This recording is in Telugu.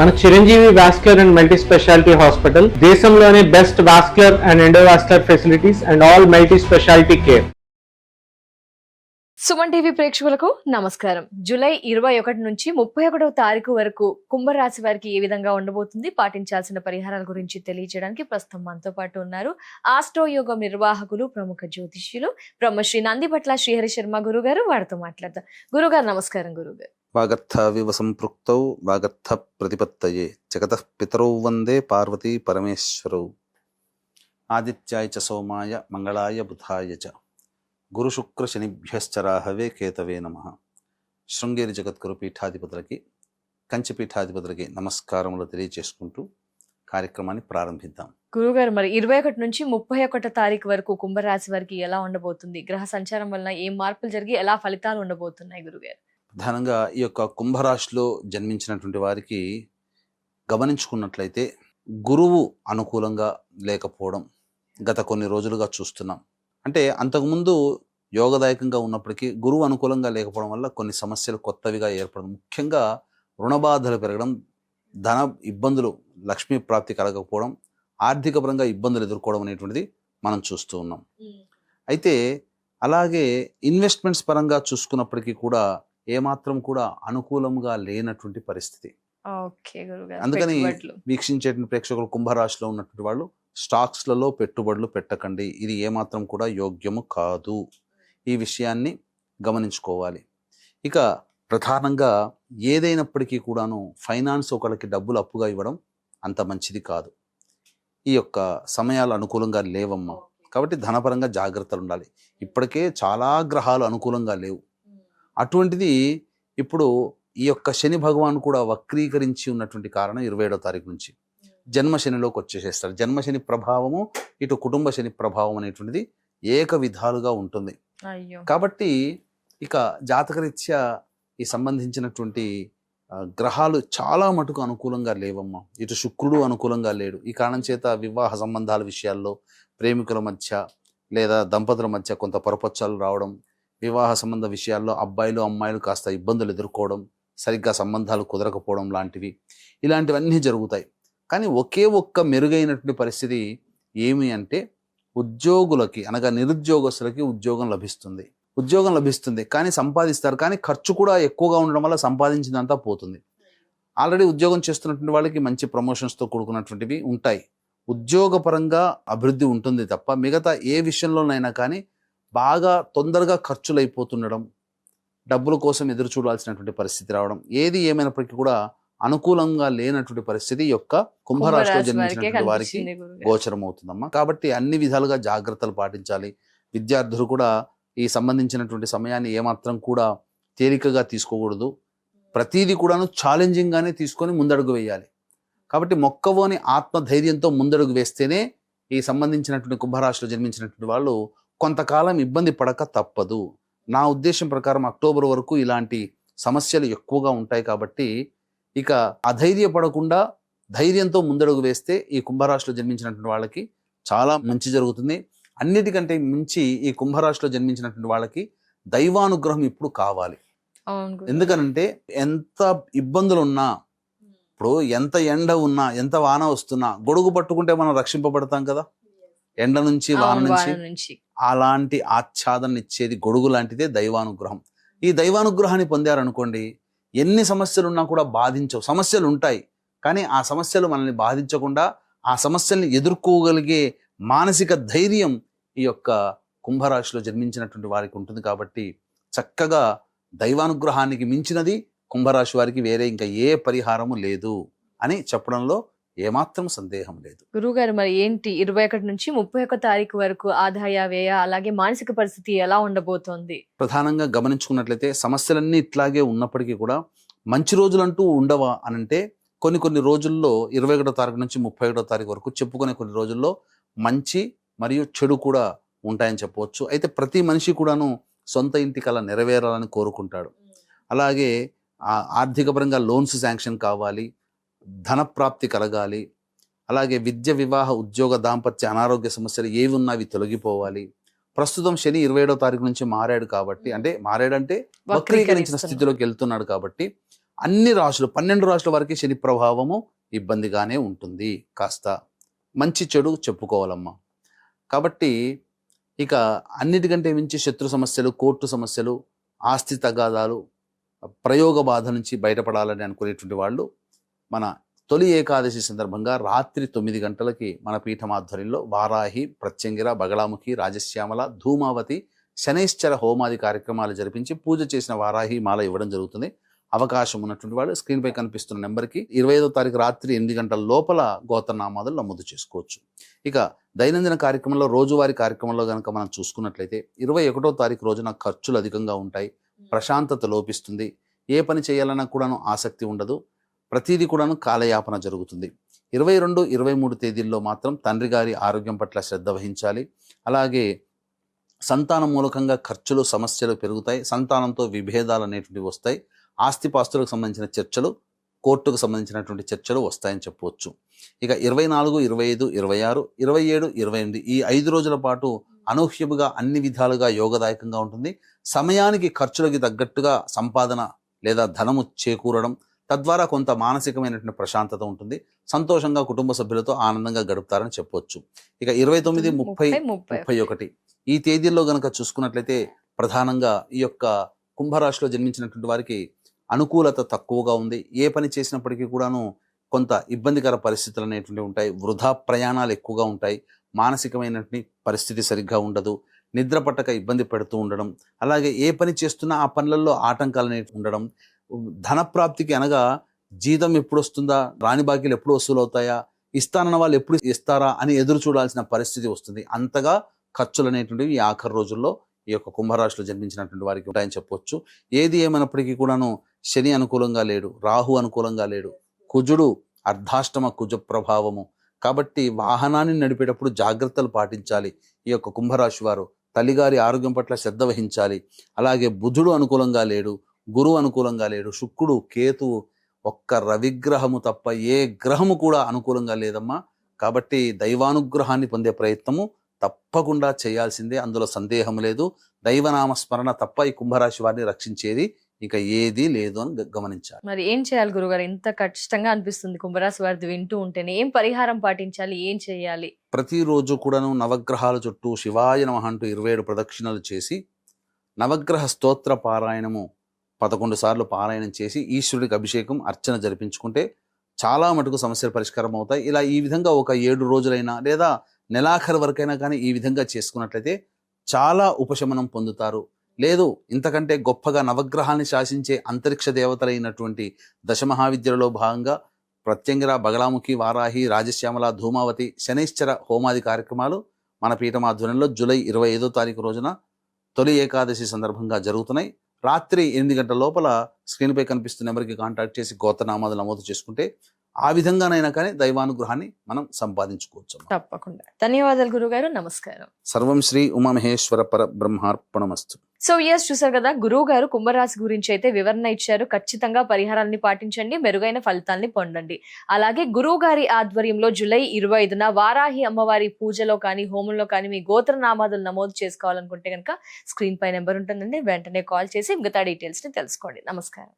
మన Chiranjeevi vascular and multi speciality hospital దేశంలోనే best vascular and endovascular facilities and all multi speciality care. Suman TV ప్రేక్షకులకు నమస్కారం. జూలై 21 నుంచి 31వ తారీఖు వరకు కుంభరాశి వారికి ఏ విధంగా ఉండబోతుంది, పాటించాల్సిన పరిహారాల గురించి తెలియజేయడానికి ప్రస్తుతం మనతో పాటు ఉన్నారు ఆస్ట్రో యోగం నిర్వాహకులు, ప్రముఖ జ్యోతిష్యులు బ్రహ్మశ్రీ నందిబట్ల శ్రీహరి శర్మ గురుగారు. వారితో మాట్లాడతాం. గురుగారు నమస్కారం. గురుగారు, వాగర్థవివ సంపృక్తౌ వాగర్థ ప్రతిపత్తయే జగతః పితరౌ వందే పార్వతీ పరమేశ్వరౌ. ఆదిత్యాయ చ సోమాయ మంగళాయ బుధాయ చ గురు శుక్ర శనిభ్యశ్చ రాహవే కేతవే నమః. శృంగేరి జగద్గురు పీఠాధిపతులకి, కంచి పీఠాధిపతులకి నమస్కారములు తెలియజేసుకుంటూ కార్యక్రమాన్ని ప్రారంభిద్దాం. గురుగారు, మరి 21 నుంచి 31 తారీఖు వరకు కుంభరాశి వారికి ఎలా ఉండబోతుంది? గ్రహ సంచారం వలన ఏం మార్పులు జరిగి ఎలా ఫలితాలు ఉండబోతున్నాయి గురుగారు? ప్రధానంగా ఈ యొక్క కుంభరాశిలో జన్మించినటువంటి వారికి గమనించుకున్నట్లయితే గురువు అనుకూలంగా లేకపోవడం గత కొన్ని రోజులుగా చూస్తున్నాం. అంటే అంతకుముందు యోగదాయకంగా ఉన్నప్పటికీ గురువు అనుకూలంగా లేకపోవడం వల్ల కొన్ని సమస్యలు కొత్తవిగా ఏర్పడడం, ముఖ్యంగా రుణబాధలు పెరగడం, ధన ఇబ్బందులు, లక్ష్మీ ప్రాప్తి కలగకపోవడం, ఆర్థిక పరంగా ఇబ్బందులు ఎదుర్కోవడం అనేటువంటిది మనం చూస్తూ ఉన్నాం. అయితే అలాగే ఇన్వెస్ట్మెంట్స్ పరంగా చూసుకున్నప్పటికీ కూడా ఏమాత్రం కూడా అనుకూలంగా లేనటువంటి పరిస్థితి. అందుకని వీక్షించేటువంటి ప్రేక్షకులు కుంభరాశిలో ఉన్నటువంటి వాళ్ళు స్టాక్స్లలో పెట్టుబడులు పెట్టకండి, ఇది ఏమాత్రం కూడా యోగ్యము కాదు. ఈ విషయాన్ని గమనించుకోవాలి. ఇక ప్రధానంగా ఏదైనప్పటికీ కూడాను ఫైనాన్స్ ఒకరికి డబ్బులు అప్పుగా ఇవ్వడం అంత మంచిది కాదు. ఈ యొక్క సమయాలు అనుకూలంగా లేవమ్మా. కాబట్టి ధనపరంగా జాగ్రత్తలు ఉండాలి. ఇప్పటికే చాలా గ్రహాలు అనుకూలంగా లేవు. అటువంటిది ఇప్పుడు ఈ యొక్క శని భగవాన్ కూడా వక్రీకరించి ఉన్నటువంటి కారణం 27వ తారీఖు నుంచి జన్మశనిలోకి వచ్చేసేస్తారు. జన్మశని ప్రభావము ఇటు కుటుంబ శని ప్రభావం అనేటువంటిది ఏక విధాలుగా ఉంటుంది. కాబట్టి ఇక జాతకరీత్యా ఈ సంబంధించినటువంటి గ్రహాలు చాలా మటుకు అనుకూలంగా లేవమ్మా. ఇటు శుక్రుడు అనుకూలంగా లేడు. ఈ కారణం చేత వివాహ సంబంధాల విషయాల్లో ప్రేమికుల మధ్య లేదా దంపతుల మధ్య కొంత పొరపచ్చాలు రావడం, వివాహ సంబంధ విషయాల్లో అబ్బాయిలు అమ్మాయిలు కాస్త ఇబ్బందులు ఎదుర్కోవడం, సరిగ్గా సంబంధాలు కుదరకపోవడం లాంటివి, ఇలాంటివన్నీ జరుగుతాయి. కానీ ఒకే ఒక్క మెరుగైనటువంటి పరిస్థితి ఏమి అంటే ఉద్యోగులకి, అనగా నిరుద్యోగస్తులకి ఉద్యోగం లభిస్తుంది కానీ సంపాదిస్తారు, కానీ ఖర్చు కూడా ఎక్కువగా ఉండడం వల్ల సంపాదించిందంతా పోతుంది. ఆల్రెడీ ఉద్యోగం చేస్తున్నటువంటి వాళ్ళకి మంచి ప్రమోషన్స్తో కూడుకున్నటువంటివి ఉంటాయి. ఉద్యోగపరంగా అభివృద్ధి ఉంటుంది తప్ప మిగతా ఏ విషయంలోనైనా కానీ బాగా తొందరగా ఖర్చులు అయిపోతుండడం, డబ్బుల కోసం ఎదురు చూడాల్సినటువంటి పరిస్థితి రావడం, ఏది ఏమైనప్పటికీ కూడా అనుకూలంగా లేనటువంటి పరిస్థితి యొక్క కుంభరాశిలో జన్మించినటువంటి వారికి గోచరం అవుతుందమ్మా. కాబట్టి అన్ని విధాలుగా జాగ్రత్తలు పాటించాలి. విద్యార్థులు కూడా ఈ సంబంధించినటువంటి సమయాన్ని ఏమాత్రం కూడా తేలికగా తీసుకోకూడదు. ప్రతిదీ కూడాను ఛాలెంజింగ్ గానే తీసుకొని ముందడుగు వేయాలి. కాబట్టి మొక్కవోని ఆత్మధైర్యంతో ముందడుగు వేస్తేనే ఈ సంబంధించినటువంటి కుంభరాశిలో జన్మించినటువంటి వాళ్ళు కొంతకాలం ఇబ్బంది పడక తప్పదు. నా ఉద్దేశం ప్రకారం అక్టోబర్ వరకు ఇలాంటి సమస్యలు ఎక్కువగా ఉంటాయి. కాబట్టి ఇక అధైర్యపడకుండా ధైర్యంతో ముందడుగు వేస్తే ఈ కుంభరాశిలో జన్మించినటువంటి వాళ్ళకి చాలా మంచి జరుగుతుంది. అన్నిటికంటే మించి ఈ కుంభరాశిలో జన్మించినటువంటి వాళ్ళకి దైవానుగ్రహం ఇప్పుడు కావాలి. ఎందుకనంటే ఎంత ఇబ్బందులు ఉన్నా, ఇప్పుడు ఎంత ఎండ ఉన్నా, ఎంత వాన వస్తున్నా గొడుగు పట్టుకుంటే మనం రక్షింపబడతాం కదా, ఎండ నుంచి వాన నుంచి. అలాంటి ఆచ్ఛాదన ఇచ్చేది గొడుగు లాంటిదే దైవానుగ్రహం. ఈ దైవానుగ్రహాన్ని పొందారనుకోండి, ఎన్ని సమస్యలున్నా కూడా బాధించవు. సమస్యలు ఉంటాయి కానీ ఆ సమస్యలు మనల్ని బాధించకుండా ఆ సమస్యల్ని ఎదుర్కోగలిగే మానసిక ధైర్యం ఈ యొక్క కుంభరాశిలో జన్మించినటువంటి వారికి ఉంటుంది. కాబట్టి చక్కగా దైవానుగ్రహానికి మించినది కుంభరాశి వారికి వేరే ఇంకా ఏ పరిహారము లేదు అని చెప్పడంలో ఏమాత్రం సందేహం లేదు. గురువుగారు, మరి ఏంటి 21 నుంచి 31 తారీఖు వరకు ఆదాయ వ్యయ అలాగే మానసిక పరిస్థితి ఎలా ఉండబోతోంది? ప్రధానంగా గమనించుకున్నట్లయితే సమస్యలన్నీ ఇట్లాగే ఉన్నప్పటికీ కూడా మంచి రోజులంటూ ఉండవా అనంటే కొన్ని రోజుల్లో 21వ తారీఖు నుంచి 31వ తారీఖు వరకు చెప్పుకునే కొన్ని రోజుల్లో మంచి మరియు చెడు కూడా ఉంటాయని చెప్పవచ్చు. అయితే ప్రతి మనిషి కూడాను సొంత ఇంటి కల నెరవేరాలని కోరుకుంటాడు. అలాగే ఆర్థిక పరంగా లోన్స్ శాంక్షన్ కావాలి, ధనప్రాప్తి కలగాలి, అలాగే విద్య, వివాహ, ఉద్యోగ, దాంపత్య, అనారోగ్య సమస్యలు ఏవి ఉన్నా అవి తొలగిపోవాలి. ప్రస్తుతం శని 27వ తారీఖు నుంచి మారాడు కాబట్టి, అంటే మారాడంటే వక్రీకరించిన స్థితిలోకి వెళ్తున్నాడు కాబట్టి అన్ని రాశులు 12 రాశుల వరకు శని ప్రభావము ఇబ్బందిగానే ఉంటుంది. కాస్త మంచి చెడు చెప్పుకోవాలమ్మా. కాబట్టి ఇక అన్నిటికంటే మించి శత్రు సమస్యలు, కోర్టు సమస్యలు, ఆస్తి తగాదాలు, ప్రయోగ బాధ నుంచి బయటపడాలని అనుకునేటువంటి వాళ్ళు మన తొలి ఏకాదశి సందర్భంగా రాత్రి 9 గంటలకి మన పీఠం ఆధ్వర్యంలో వారాహి, ప్రత్యంగిర, బగళాముఖి, రాజశ్యామల, ధూమావతి, శనైశ్చర హోమాది కార్యక్రమాలు జరిపించి పూజ చేసిన వారాహి మాల ఇవ్వడం జరుగుతుంది. అవకాశం ఉన్నటువంటి వాళ్ళు స్క్రీన్పై కనిపిస్తున్న నెంబర్కి 25వ తారీఖు రాత్రి 8 గంటల లోపల గోత్రనామాదులు నమోదు చేసుకోవచ్చు. ఇక దైనందిన కార్యక్రమంలో, రోజువారీ కార్యక్రమంలో కనుక మనం చూసుకున్నట్లయితే 21వ తారీఖు రోజున ఖర్చులు అధికంగా ఉంటాయి, ప్రశాంతత లోపిస్తుంది, ఏ పని చేయాలన్నా కూడాను ఆసక్తి ఉండదు, ప్రతిదీ కూడాను కాలయాపన జరుగుతుంది. 22, 23 తేదీల్లో మాత్రం తండ్రి గారి ఆరోగ్యం పట్ల శ్రద్ధ వహించాలి. అలాగే సంతానం మూలకంగా ఖర్చులు, సమస్యలు పెరుగుతాయి, సంతానంతో విభేదాలు అనేటువంటివి వస్తాయి, ఆస్తిపాస్తులకు సంబంధించిన చర్చలు, కోర్టుకు సంబంధించినటువంటి చర్చలు వస్తాయని చెప్పవచ్చు. ఇక 24, 25, 26, 27, 28 ఈ 5 రోజుల పాటు అనూహ్యముగా అన్ని విధాలుగా యోగదాయకంగా ఉంటుంది. సమయానికి ఖర్చులకి తగ్గట్టుగా సంపాదన లేదా ధనము చేకూరడం, తద్వారా కొంత మానసికమైనటువంటి ప్రశాంతత ఉంటుంది. సంతోషంగా కుటుంబ సభ్యులతో ఆనందంగా గడుపుతారని చెప్పవచ్చు. ఇక 29, 30, 31 ఈ తేదీల్లో గనక చూసుకున్నట్లయితే ప్రధానంగా ఈ యొక్క కుంభరాశిలో జన్మించినటువంటి వారికి అనుకూలత తక్కువగా ఉంది. ఏ పని చేసినప్పటికీ కూడాను కొంత ఇబ్బందికర పరిస్థితులు అనేటువంటివి ఉంటాయి. వృధా ప్రయాణాలు ఎక్కువగా ఉంటాయి, మానసికమైనటువంటి పరిస్థితి సరిగ్గా ఉండదు, నిద్ర పట్టక ఇబ్బంది పెడుతూ ఉండడం, అలాగే ఏ పని చేస్తున్నా ఆ పనులలో ఆటంకాలు అనేవి ఉండడం, ధనప్రాప్తికి అనగా జీతం ఎప్పుడు వస్తుందా, రాని బాకీలు ఎప్పుడు వసూలు అవుతాయా, ఇస్తానన్న వాళ్ళు ఎప్పుడు ఇస్తారా అని ఎదురు చూడాల్సిన పరిస్థితి వస్తుంది. అంతగా ఖర్చులు అనేటువంటివి ఈ ఆఖరి రోజుల్లో ఈ యొక్క కుంభరాశిలో జన్మించినటువంటి వారికి ఉంటాయని చెప్పొచ్చు. ఏది ఏమైనప్పటికీ కూడాను శని అనుకూలంగా లేడు, రాహు అనుకూలంగా లేడు, కుజుడు అర్ధాష్టమ కుజ ప్రభావము. కాబట్టి వాహనాన్ని నడిపేటప్పుడు జాగ్రత్తలు పాటించాలి. ఈ యొక్క కుంభరాశి వారు తల్లిగారి ఆరోగ్యం పట్ల శ్రద్ధ వహించాలి. అలాగే బుధుడు అనుకూలంగా లేడు, గురువు అనుకూలంగా లేడు, శుక్రుడు, కేతువు, ఒక్క రవిగ్రహము తప్ప ఏ గ్రహము కూడా అనుకూలంగా లేదమ్మా. కాబట్టి దైవానుగ్రహాన్ని పొందే ప్రయత్నము తప్పకుండా చేయాల్సిందే, అందులో సందేహం లేదు. దైవనామ స్మరణ తప్ప ఈ కుంభరాశి వారిని రక్షించేది ఇక ఏదీ లేదు అని గమనించాలి. మరి ఏం చేయాలి గురుగారు? ఇంత కష్టంగా అనిపిస్తుంది కుంభరాశి వారిది వింటూ ఉంటేనే. ఏం పరిహారం పాటించాలి, ఏం చేయాలి? ప్రతిరోజు కూడాను నవగ్రహాల చుట్టూ శివాయ నమః అంటూ 27 ప్రదక్షిణలు చేసి నవగ్రహ స్తోత్ర పారాయణము 11 సార్లు పారాయణం చేసి ఈశ్వరుడికి అభిషేకం, అర్చన జరిపించుకుంటే చాలా మటుకు సమస్యలు పరిష్కారం అవుతాయి. ఇలా ఈ విధంగా ఒక 7 రోజులైనా లేదా నెలాఖరు వరకైనా కానీ ఈ విధంగా చేసుకున్నట్లయితే చాలా ఉపశమనం పొందుతారు. లేదు ఇంతకంటే గొప్పగా నవగ్రహాన్ని శాసించే అంతరిక్ష దేవతలైనటువంటి దశమహావిద్యలలో భాగంగా ప్రత్యంగిర, బగళాముఖి, వారాహి, రాజశ్యామల, ధూమావతి, శనైశ్చర హోమాది కార్యక్రమాలు మన పీఠం ఆధ్వర్యంలో జూలై 25వ తారీఖు రోజున తొలి ఏకాదశి సందర్భంగా జరుగుతున్నాయి. రాత్రి 8 గంటల లోపల స్క్రీన్పై కనిపిస్తున్న నెంబర్కి కాంటాక్ట్ చేసి గోత్రనామాలు నమోదు చేసుకుంటే ఆ విధంగానైనా కానీ దైవానుగ్రహాన్ని మనం సంపాదించుకోవచ్చు. తప్పకుండా. ధన్యవాదాలు గురుగారు. నమస్కారం. సర్వం శ్రీ ఉమామహేశ్వర పర బ్రహ్మార్పణమస్తు. సో ఎస్, చూసారు కదా, గురువు గారు కుంభరాశి గురించి అయితే వివరణ ఇచ్చారు. ఖచ్చితంగా పరిహారాన్ని పాటించండి, మెరుగైన ఫలితాల్ని పొందండి. అలాగే గురువు గారి ఆధ్వర్యంలో జూలై 25న వారాహి అమ్మవారి పూజలో కానీ, హోమంలో కానీ మీ గోత్రనామాదులు నమోదు చేసుకోవాలనుకుంటే కనుక స్క్రీన్ పై నెంబర్ ఉంటుందండి, వెంటనే కాల్ చేసి మిగతా డీటెయిల్స్ ని తెలుసుకోండి. నమస్కారం.